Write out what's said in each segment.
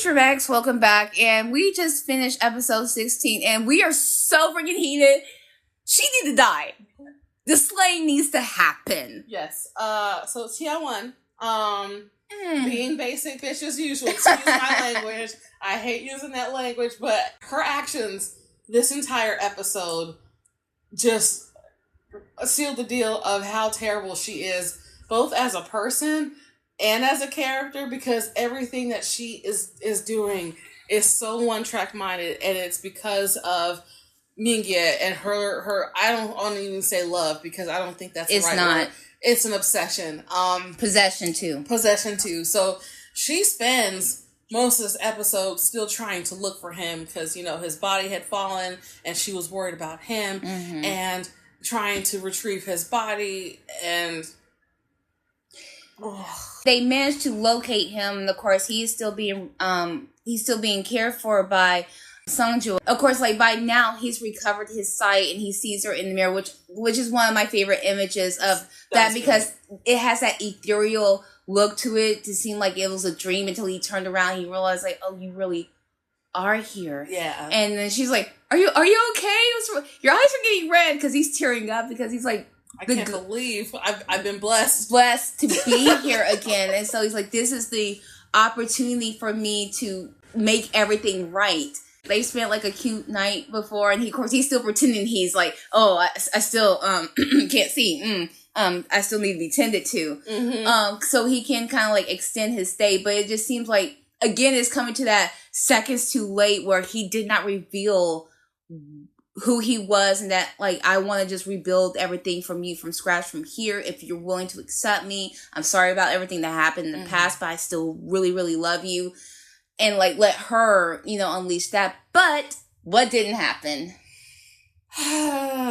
Dramatics, welcome back. And we just finished episode 16 and we are so freaking heated. She needs to die. The slaying needs to happen. Yes. So Tia1, being basic bitch as usual, excuse my language. I hate using that language, but her actions this entire episode just sealed the deal of how terrible she is, both as a person and as a character, because everything that she is doing is so one-track minded, and it's because of Mingye and her I don't even say love, because I don't think that's the right word. It's an obsession. Possession too. So she spends most of this episode still trying to look for him, because, you know, his body had fallen and she was worried about him, and trying to retrieve his body, and they managed to locate him, and of course he's still being cared for by Sungju. Of course, like, by now he's recovered his sight and he sees her in the mirror, which is one of my favorite images of that, because it has that ethereal look to it, to seem like it was a dream, until he turned around and he realized, like, oh, you really are here. Yeah. And then she's like, are you okay? Your eyes are getting red, because he's tearing up, because he's like, I can't believe I've been blessed to be here again. And so he's like, this is the opportunity for me to make everything right. They spent like a cute night before, and of course he's still pretending he's like, oh, I still can't see. I still need to be tended to. So he can kind of like extend his stay, but it just seems like, again, it's coming to that seconds too late, where he did not reveal who he was, and that, like, I want to just rebuild everything from you from scratch from here. If you're willing to accept me, I'm sorry about everything that happened in the past, but I still really, really love you. And, like, let her, you know, unleash that. But what didn't happen?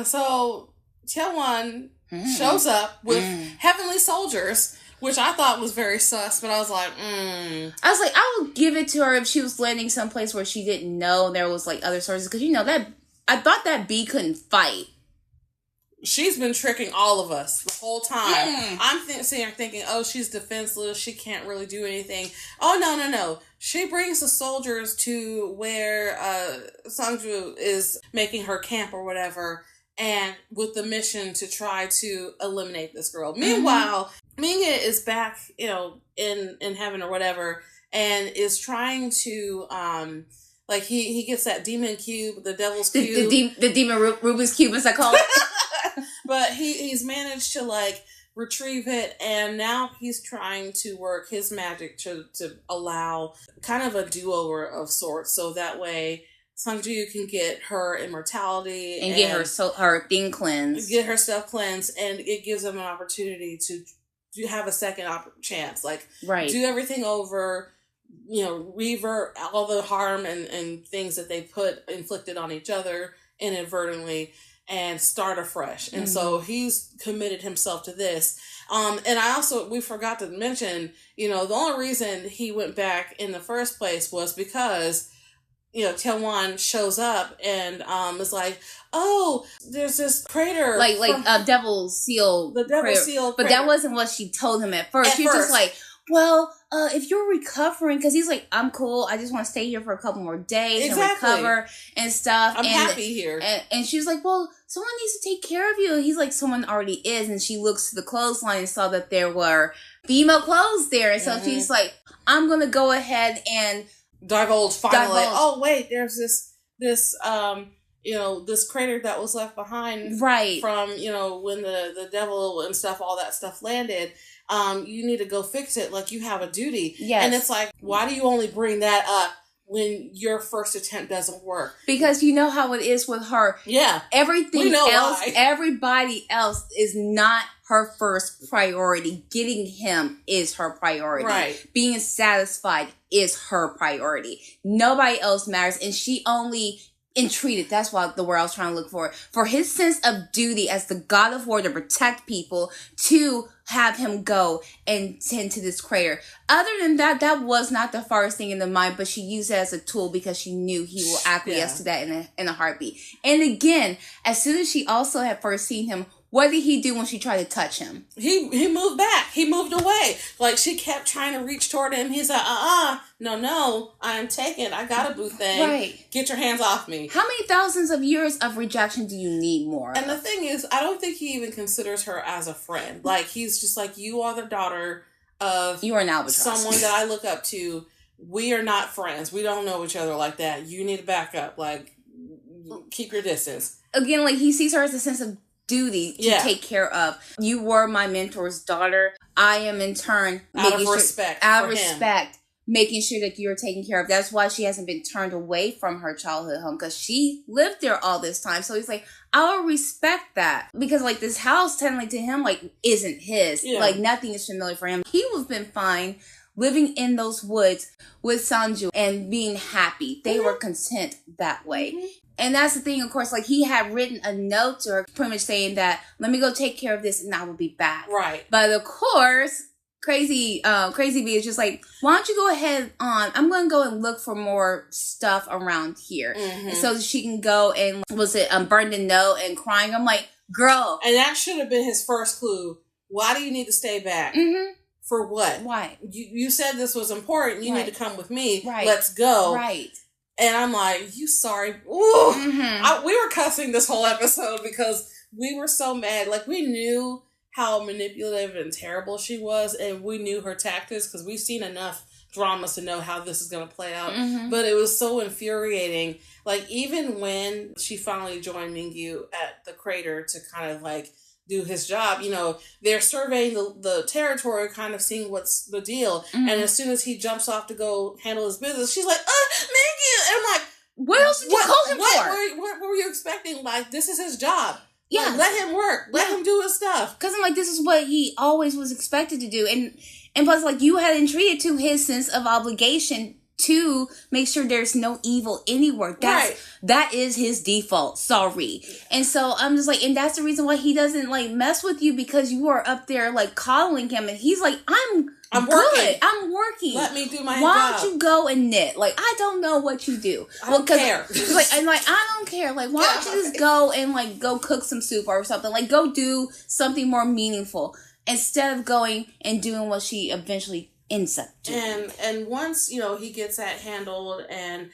So Tia1 shows up with heavenly soldiers, which I thought was very sus, but I was like, I would give it to her if she was landing someplace where she didn't know there was, like, other sources. Because, you know, that I thought that B couldn't fight. She's been tricking all of us the whole time. I'm sitting here thinking, oh, she's defenseless. She can't really do anything. Oh, no. She brings the soldiers to where Sungju is making her camp or whatever, and with the mission to try to eliminate this girl. Meanwhile, Mingye is back, you know, in heaven or whatever, and is trying to like, he gets that demon cube, the devil's cube. The demon Rubik's Cube, as I call it. But he's managed to, like, retrieve it, and now he's trying to work his magic to allow kind of a do-over of sorts, so that way Sungju can get her immortality and get her thing cleansed. Get her stuff cleansed, and it gives them an opportunity to have a second chance. Like, do everything over, you know, revert all the harm and things that they inflicted on each other inadvertently, and start afresh. And so he's committed himself to this. And we forgot to mention, you know, the only reason he went back in the first place was because, you know, Tia1 shows up and is like, oh, there's this crater. Like Devil's Seal. The Devil's Seal But that wasn't what she told him at first. She was just like, well, if you're recovering, because he's like, I'm cool, I just want to stay here for a couple more days and recover and stuff. I'm happy here. And she was like, well, someone needs to take care of you. And he's like, someone already is. And she looks to the clothesline and saw that there were female clothes there. And so she's like, I'm going to go ahead and divulge finally. Oh, wait, there's this you know, this crater that was left behind from, you know, when the devil and stuff, all that stuff landed. You need to go fix it. Like, you have a duty. Yes. And it's like, why do you only bring that up when your first attempt doesn't work? Because you know how it is with her. Yeah. Everything else, everybody else is not her first priority. Getting him is her priority. Right. Being satisfied is her priority. Nobody else matters. And she only entreated, that's what the word I was trying to look for his sense of duty as the god of war to protect people, to have him go and tend to this crater. Other than that, that was not the first thing in the mind, but she used it as a tool because she knew he will acquiesce to that in a heartbeat. And again, as soon as she also had first seen him what did he do when she tried to touch him? He moved back. He moved away. Like, she kept trying to reach toward him. He's like, no, I am taken. I got a boo thing. Right. Get your hands off me. How many thousands of years of rejection do you need more? And the thing is, I don't think he even considers her as a friend. Like, he's just like, you are the daughter of you are an albatross. Someone that I look up to. We are not friends. We don't know each other like that. You need to back up. Like, keep your distance. Again, like, he sees her as a sense of duty to take care of. You were my mentor's daughter. I am in turn out of respect, making sure that you're taken care of. That's why she hasn't been turned away from her childhood home, because she lived there all this time. So he's like, I'll respect that, because like this house technically to him like isn't his. Like nothing is familiar for him. He would have been fine living in those woods with Sanju and being happy. They were content that way. And that's the thing, of course, like he had written a note to her pretty much saying that, let me go take care of this and I will be back. Right. But of course, Crazy B is just like, why don't you go ahead on? I'm going to go and look for more stuff around here. And so she can go and, burn the note and crying. I'm like, girl. And that should have been his first clue. Why do you need to stay back? For what? Why? You said this was important. You need to come with me. Right. Let's go. Right. And I'm like, you sorry. Ooh. We were cussing this whole episode because we were so mad. Like, we knew how manipulative and terrible she was, and we knew her tactics because we've seen enough dramas to know how this is going to play out. But it was so infuriating. Like, even when she finally joined Mingyu at the crater to kind of like do his job, you know, they're surveying the territory, kind of seeing what's the deal. And as soon as he jumps off to go handle his business, she's like, Mingyu! And I'm like, what else did you call him for? What were you expecting? Like, this is his job. Yeah. Like, let him work. Let him do his stuff. Because I'm like, this is what he always was expected to do. And plus, like, you had entreated to his sense of obligation to make sure there's no evil anywhere. That is his default. Sorry. And so I'm just like, and that's the reason why he doesn't like mess with you, because you are up there like coddling him, and he's like, I'm good. Working. I'm working. Let me do my job. Why don't you go and knit? Like, I don't know what you do. I don't care. I don't care. Like, why don't you just go and like go cook some soup or something? Like, go do something more meaningful instead of going and doing what she eventually ends up doing. And once, you know, he gets that handled, and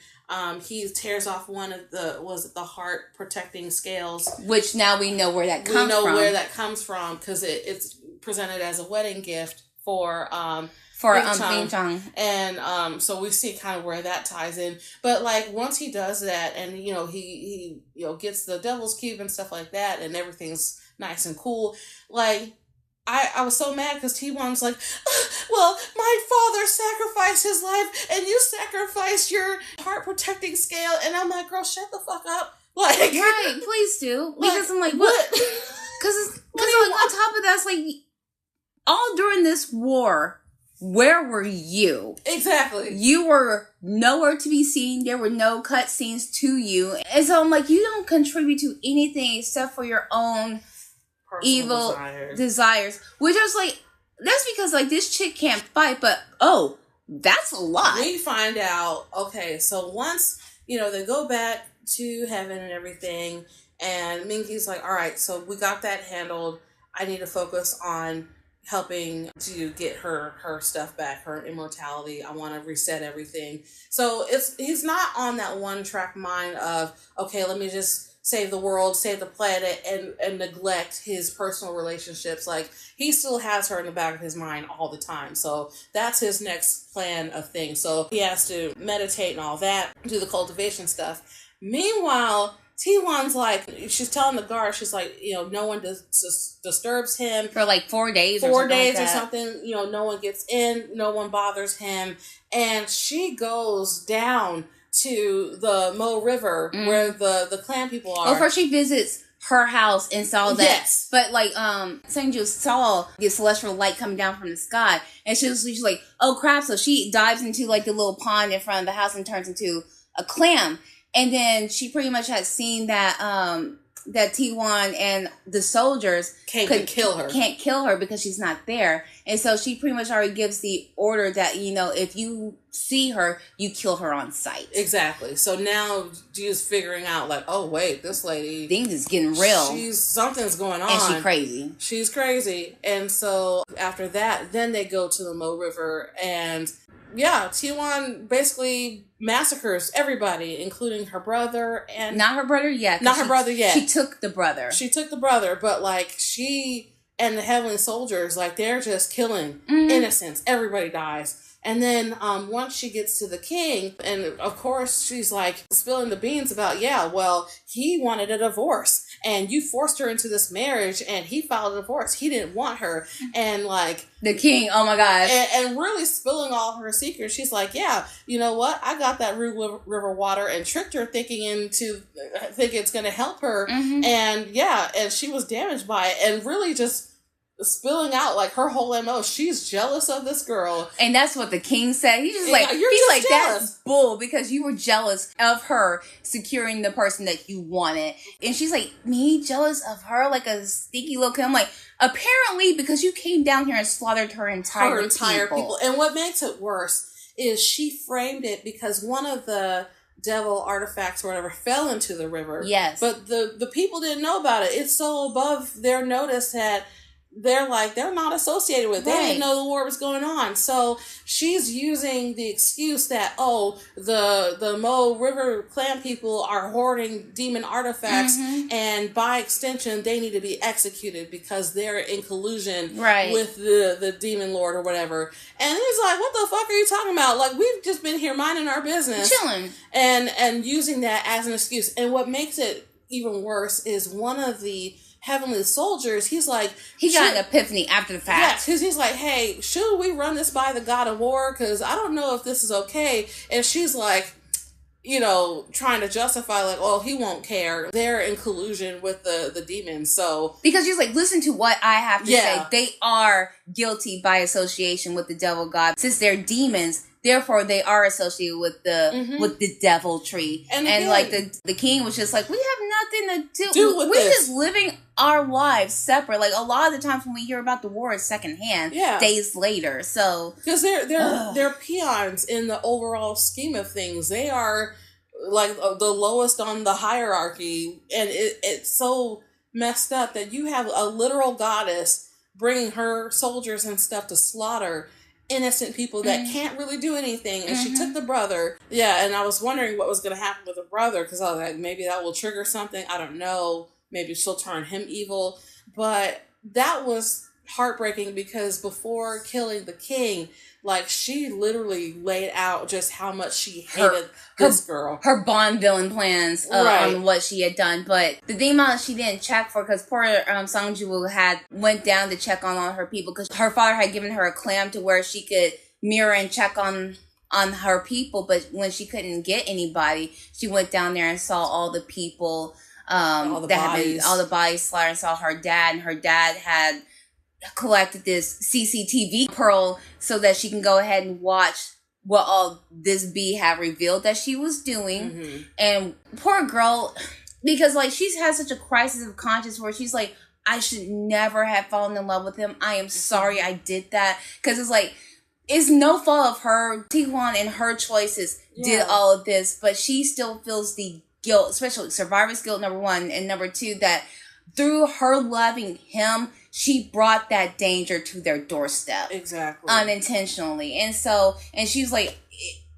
he tears off one of the heart protecting scales, which now we know where that comes from. We know where that comes from because it's presented as a wedding gift for Bing Chang. And so we see kind of where that ties in. But like once he does that, and you know he gets the devil's cube and stuff like that, and everything's nice and cool, like I was so mad because T1's like, well, my father sacrificed his life and you sacrificed your heart protecting scale, and I'm like, girl, shut the fuck up. Like, right, please do. Because I'm like, what? Because like, on top of that, it's like, all during this war, where were you? Exactly. You were nowhere to be seen. There were no cutscenes to you. And so I'm like, you don't contribute to anything except for your own personal evil desires. Which I was like, that's because like this chick can't fight, but that's a lot. We find out, okay, so once, you know, they go back to heaven and everything, and Minky's like, all right, so we got that handled. I need to focus on helping to get her stuff back, her immortality. I want to reset everything. So he's not on that one track mind of, okay, let me just save the world, save the planet, and neglect his personal relationships. Like, he still has her in the back of his mind all the time. So that's his next plan of things. So he has to meditate and all that, do the cultivation stuff. Meanwhile, T1's like, she's telling the guard, she's like, you know, no one disturbs him. For like 4 days or something. You know, no one gets in, no one bothers him. And she goes down to the Mo River where the clan people are. Well, first she visits her house and saw that. Yes. But like, Sangju saw the celestial light coming down from the sky. And she's like, oh crap. So she dives into like the little pond in front of the house and turns into a clam. And then she pretty much had seen that that T1 and the soldiers can't kill her because she's not there. And so she pretty much already gives the order that, if you see her, you kill her on sight. Exactly. So now she's figuring out, like, oh, wait, this lady... Things is getting real. Something's going on. And she's crazy. She's crazy. And so after that, then they go to the Mo River, and yeah, T1 basically massacres everybody, including her brother and... Not her brother yet. Not her brother yet. She took the brother. But, like, she and the Heavenly Soldiers, like, they're just killing innocents. Everybody dies. And then once she gets to the king, and of course she's like spilling the beans about, he wanted a divorce, and you forced her into this marriage, and he filed a divorce. He didn't want her. And like... The king, oh my gosh. And really spilling all her secrets. She's like, you know what? I got that river water and tricked her thinking it's going to help her. Mm-hmm. And she was damaged by it, and really just spilling out like her whole MO. She's jealous of this girl. And that's what the king said. He's just like, that's bull, because you were jealous of her securing the person that you wanted. And she's like, me jealous of her? Like a sneaky little kid? I'm like, apparently, because you came down here and slaughtered her entire people. And what makes it worse is she framed it because one of the devil artifacts or whatever fell into the river. Yes. But the people didn't know about it. It's so above their notice that they're not associated with it. They didn't know the war was going on. So she's using the excuse that, the Mo River clan people are hoarding demon artifacts, and by extension, they need to be executed because they're in collusion with the demon lord or whatever. And he's like, what the fuck are you talking about? Like, we've just been here minding our business. Chilling. And using that as an excuse. And what makes it even worse is one of the Heavenly Soldiers, he's like... He got an epiphany after the fact. Yes, because he's like, hey, should we run this by the God of War? Because I don't know if this is okay. And she's like, trying to justify, like, he won't care. They're in collusion with the demons, so... Because she's like, listen to what I have to say. They are guilty by association with the devil god. Since they're demons, therefore they are associated with the deviltry. And like the king was just like, we have nothing to do with this. We're just living our lives separate. Like, a lot of the times when we hear about the war, it's secondhand. Days later. So because they're peons in the overall scheme of things. They are like the lowest on the hierarchy, and it's so messed up that you have a literal goddess bringing her soldiers and stuff to slaughter innocent people that can't really do anything. And she took the brother. And I was wondering what was going to happen with the brother, because I was like, maybe that will trigger something. I don't know. Maybe she'll turn him evil. But that was heartbreaking, because before killing the king, like, she literally laid out just how much she hated this girl. Her Bond villain plans on what she had done. But the thing about it, she didn't check for, because poor Sangju had went down to check on all her people, because her father had given her a clam to where she could mirror and check on her people. But when she couldn't get anybody, she went down there and saw all the people, all the bodies slaughtered, and saw her dad, and her dad had collected this CCTV pearl so that she can go ahead and watch what all this bee had revealed that she was doing. And poor girl, because like she's had such a crisis of conscience where she's like, I should never have fallen in love with him. I am sorry I did that. Because it's like, it's no fault of her. T1 and her choices did all of this, but she still feels the guilt, especially survivor's guilt, number one, and number two, that through her loving him, she brought that danger to their doorstep. Exactly. Unintentionally. And she was like,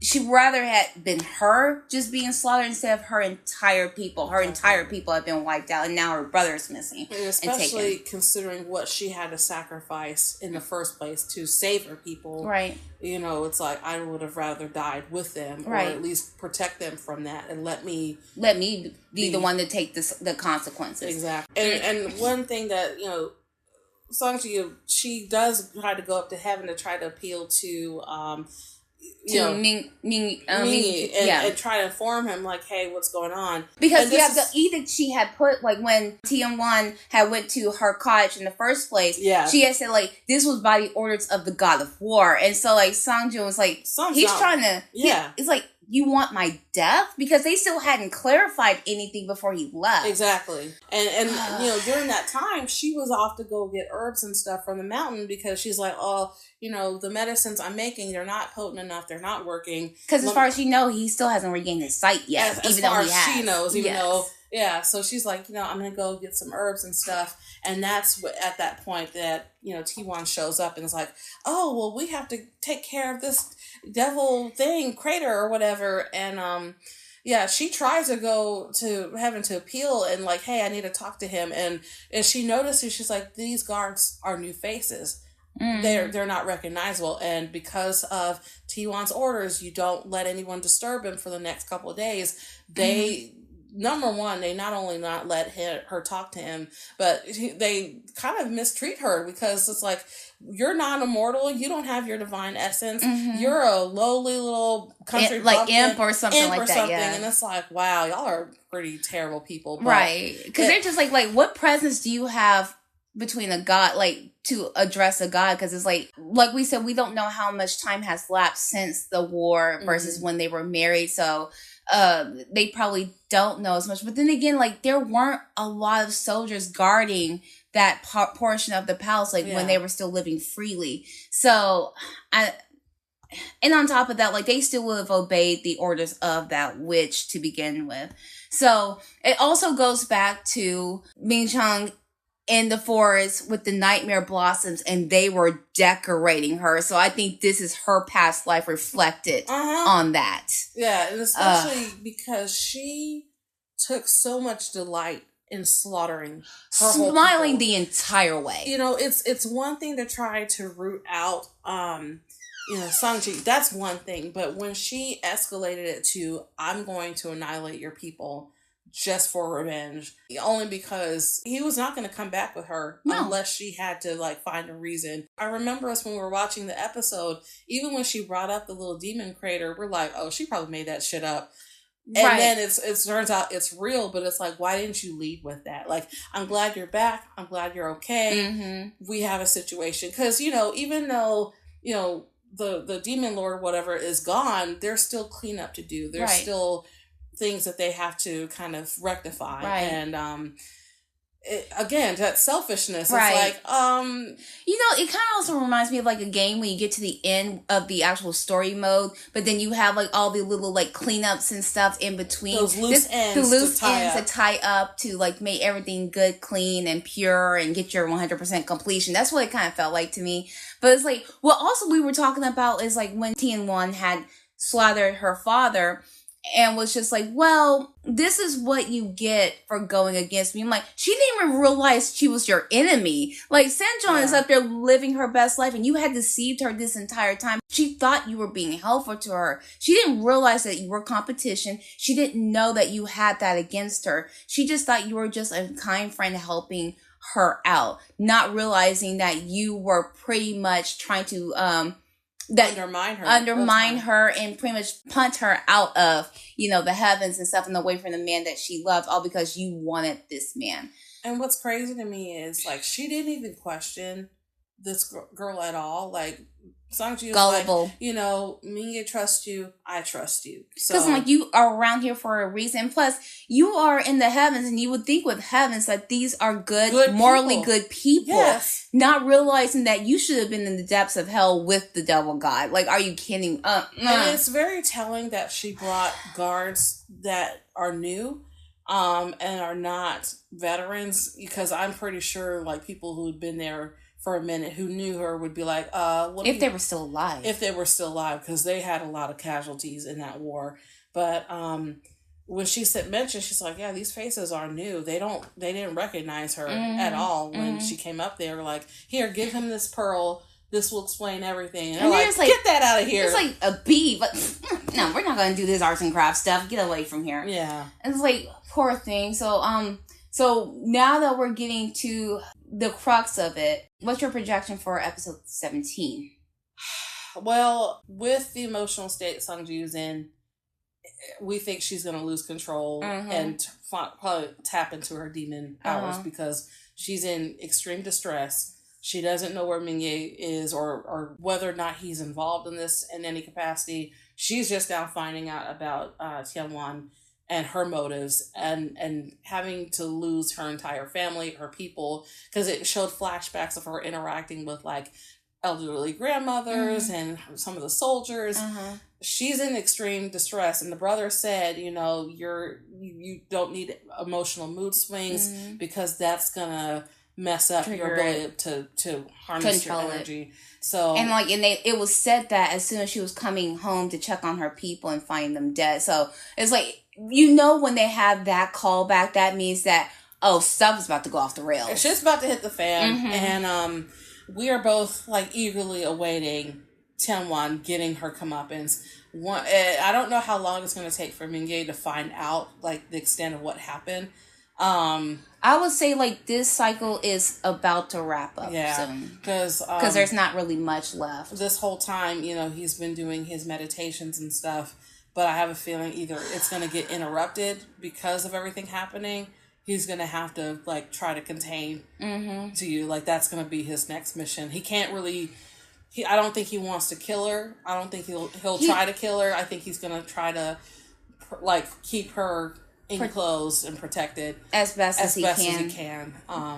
she'd rather had been her just being slaughtered instead of her entire people. Her entire people have been wiped out, and now her brother is missing. And especially considering what she had to sacrifice in the first place to save her people. Right. It's like, I would have rather died with them, or at least protect them from that, and let me be the one to take the consequences. Exactly. And one thing that, Sangji, she does try to go up to heaven to try to appeal to Ming and try to inform him, like, hey, what's going on? Because the edict she had put, like, when TM1 had went to her cottage in the first place, she had said, like, this was by the orders of the God of War. And so, like, Sangjun was like, it's like, you want my death? Because they still hadn't clarified anything before he left. Exactly. And during that time, she was off to go get herbs and stuff from the mountain because she's like, oh, the medicines I'm making, they're not potent enough. They're not working. Because as far as you know, he still hasn't regained his sight yet. As far as she knows, even though, yeah. So she's like, I'm going to go get some herbs and stuff. And that's at that point that, T1 shows up and is like, oh, well, we have to take care of this devil thing, crater or whatever. And, she tries to go to heaven to appeal and like, hey, I need to talk to him. And she notices, she's like, these guards are new faces. Mm-hmm. They're not recognizable. And because of T1's orders, you don't let anyone disturb him for the next couple of days. They... Number one, they not only not let her talk to him, but they kind of mistreat her because it's like, you're not immortal. You don't have your divine essence. Mm-hmm. You're a lowly little country like imp or something like that. Yeah. And it's like, wow, y'all are pretty terrible people. But right. Because they're just like, what presence do you have between a god, like, to address a god? Because it's like we said, we don't know how much time has lapsed since the war versus when they were married. So they probably don't know as much. But then again, like, there weren't a lot of soldiers guarding that portion of the palace, like, when they were still living freely. So, and on top of that, like, they still would have obeyed the orders of that witch to begin with. So, it also goes back to Ming Chang in the forest with the nightmare blossoms, and they were decorating her. So I think this is her past life reflected on that. Yeah, and especially because she took so much delight in slaughtering her smiling the entire way. It's one thing to try to root out Sangji. That's one thing, but when she escalated it to, I'm going to annihilate your people just for revenge, only because he was not going to come back with her unless she had to like find a reason. I remember us when we were watching the episode, even when she brought up the little demon crater, we're like, oh, she probably made that shit up. And then it turns out it's real, but it's like, why didn't you lead with that? Like, I'm glad you're back. I'm glad you're okay. Mm-hmm. We have a situation. Because, even though, the demon lord, whatever, is gone, there's still cleanup to do. There's still things that they have to kind of rectify. And again, that selfishness. It's like, it kind of also reminds me of like a game when you get to the end of the actual story mode, but then you have like all the little like cleanups and stuff in between. Those loose ends to tie up to like make everything good, clean, and pure, and get your 100% completion. That's what it kind of felt like to me. But it's like, what also we were talking about is like when Tian-Wan had slaughtered her father, and was just like, well, this is what you get for going against me. I'm like, she didn't even realize she was your enemy. Like, Sanjon is up there living her best life, and you had deceived her this entire time. She thought you were being helpful to her. She didn't realize that you were competition. She didn't know that you had that against her. She just thought you were just a kind friend helping her out, not realizing that you were pretty much trying to undermine her and pretty much punt her out of the heavens and stuff and away from the man that she loved, all because you wanted this man. And what's crazy to me is like, she didn't even question this girl at all. Like, Sangji is gullible. Like, Mingye trusts you, I trust you. Because I'm like, you are around here for a reason. Plus, you are in the heavens, and you would think with heavens that these are good morally good people. Yes. Not realizing that you should have been in the depths of hell with the devil god. Like, are you kidding? And it's very telling that she brought guards that are new, and are not veterans, because I'm pretty sure like people who'd been there for a minute who knew her would be like, if they were still alive. If they were still alive, because they had a lot of casualties in that war. But when she mentioned, she's like, yeah, these faces are new. They didn't recognize her at all when she came up there. Like, here, give him this pearl. This will explain everything. And they're like, get that out of here. It's like a bee, but no, we're not going to do this arts and crafts stuff. Get away from here. Yeah. And it's like, poor thing. So now that we're getting to the crux of it, what's your projection for episode 17? Well, with the emotional state Sangju's in, we think she's going to lose control and probably tap into her demon powers because she's in extreme distress. She doesn't know where Mingye is or whether or not he's involved in this in any capacity. she's just now finding out about Tianwan and her motives, and having to lose her entire family, her people, because it showed flashbacks of her interacting with like elderly grandmothers and some of the soldiers. She's in extreme distress, and the brother said, you know, you don't need emotional mood swings because that's gonna mess up your ability to harness your energy. So it was said that as soon as she was coming home to check on her people and find them dead. So it's like, you know, when they have that callback, that means that stuff is about to go off the rails. Shit's about to hit the fan, and we are both like eagerly awaiting Tianwan getting her comeuppance. I don't know how long it's going to take for Mingye to find out like the extent of what happened. I would say like this cycle is about to wrap up soon, because there's not really much left. This whole time, you know, he's been doing his meditations and stuff, but I have a feeling either it's going to get interrupted because of everything happening. He's going to have to like try to contain to you. Like that's going to be his next mission. He can't really. I don't think he wants to kill her. I don't think he'll try to kill her. I think he's going to try to like keep her enclosed and protected as best as he can.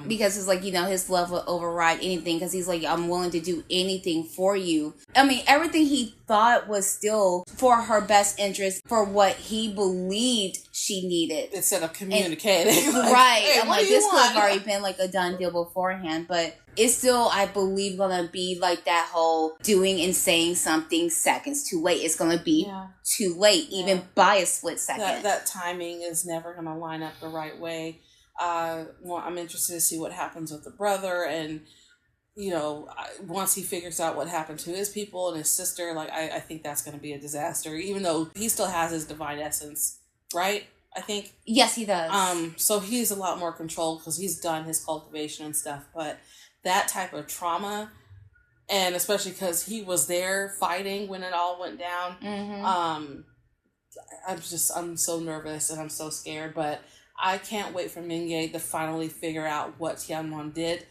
Because it's like, you know, his love will override anything, because he's like, I'm willing to do anything for you. I mean, everything he thought was still for her best interest, for what he believed she needed, instead of communicating. Like, right. Hey, I'm like, this could have already been like a done deal beforehand, but it's still, I believe, gonna be like that whole doing and saying something seconds too late. It's gonna be too late, even by a split second. That timing is never gonna line up the right way. I'm interested to see what happens with the brother, and you know, once he figures out what happened to his people and his sister, like I think that's gonna be a disaster. Even though he still has his divine essence, right? I think. Yes, he does. So he's a lot more controlled because he's done his cultivation and stuff, but that type of trauma, and especially because he was there fighting when it all went down, I'm so nervous and I'm so scared, but I can't wait for Mingye to finally figure out what Tianwan did,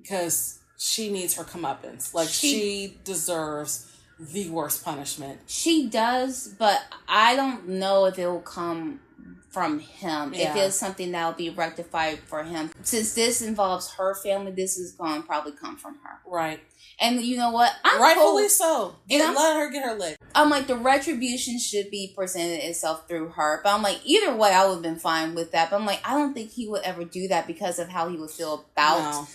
because she needs her comeuppance. Like, she deserves the worst punishment. She does, but I don't know if it will come from him. If it's something that will be rectified for him. Since this involves her family, this is going to probably come from her. Right. And you know what? Rightfully so. Let her get her lick. I'm like, the retribution should be presented itself through her. But I'm like, either way, I would have been fine with that. But I'm like, I don't think he would ever do that because of how he would feel about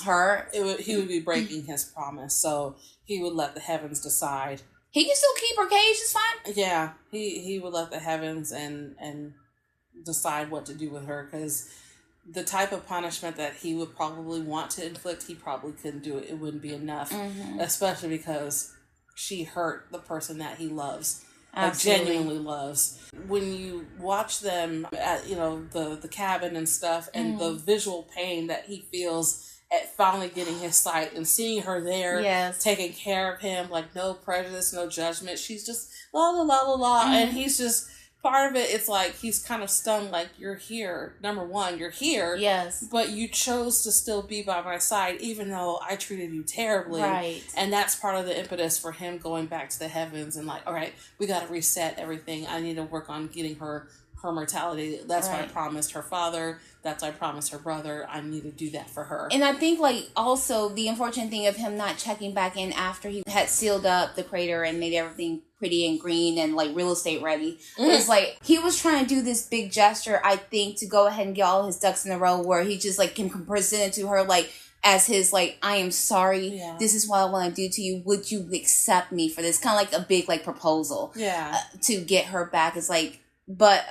her. He would be breaking his promise. So he would let the heavens decide. He can still keep her caged. It's fine. Yeah. He would let the heavens and decide what to do with her, because the type of punishment that he would probably want to inflict, he probably couldn't do it. It wouldn't be enough, especially because she hurt the person that he loves, like genuinely loves. When you watch them at, you know, the cabin and stuff, and the visual pain that he feels at finally getting his sight and seeing her there, taking care of him, like no prejudice, no judgment. She's just la la la la la, and he's just. Part of it, it's like he's kind of stunned, like, you're here. Number one, you're here. Yes. But you chose to still be by my side, even though I treated you terribly. Right. And that's part of the impetus for him going back to the heavens and like, all right, we got to reset everything. I need to work on getting her mortality. That's what I promised her father. That's what I promised her brother. I need to do that for her. And I think, like, also the unfortunate thing of him not checking back in after he had sealed up the crater and made everything pretty and green and, like, real estate ready. It's like, he was trying to do this big gesture, I think, to go ahead and get all his ducks in a row, where he just, like, can present it to her, like, as his, like, I am sorry. Yeah. This is what I want to do to you. Would you accept me for this? Kind of like a big, like, proposal. Yeah. To get her back. It's like, but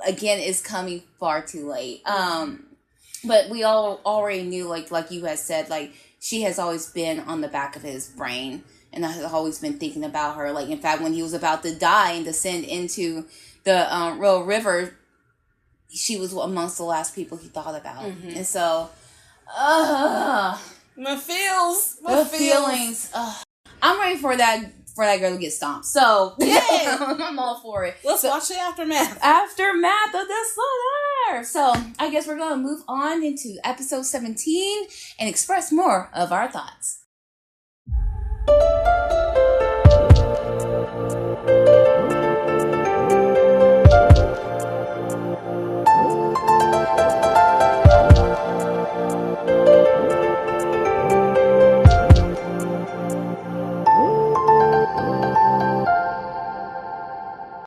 again, it's coming far too late. But we all already knew, like you had said, like, she has always been on the back of his brain, and has always been thinking about her. Like, in fact, when he was about to die and descend into the Real River, she was amongst the last people he thought about. And so, my feelings. I'm ready for that girl to get stomped. So, yeah, I'm all for it. Let's watch the aftermath. Aftermath of the slaughter. So, I guess we're going to move on into episode 17 and express more of our thoughts.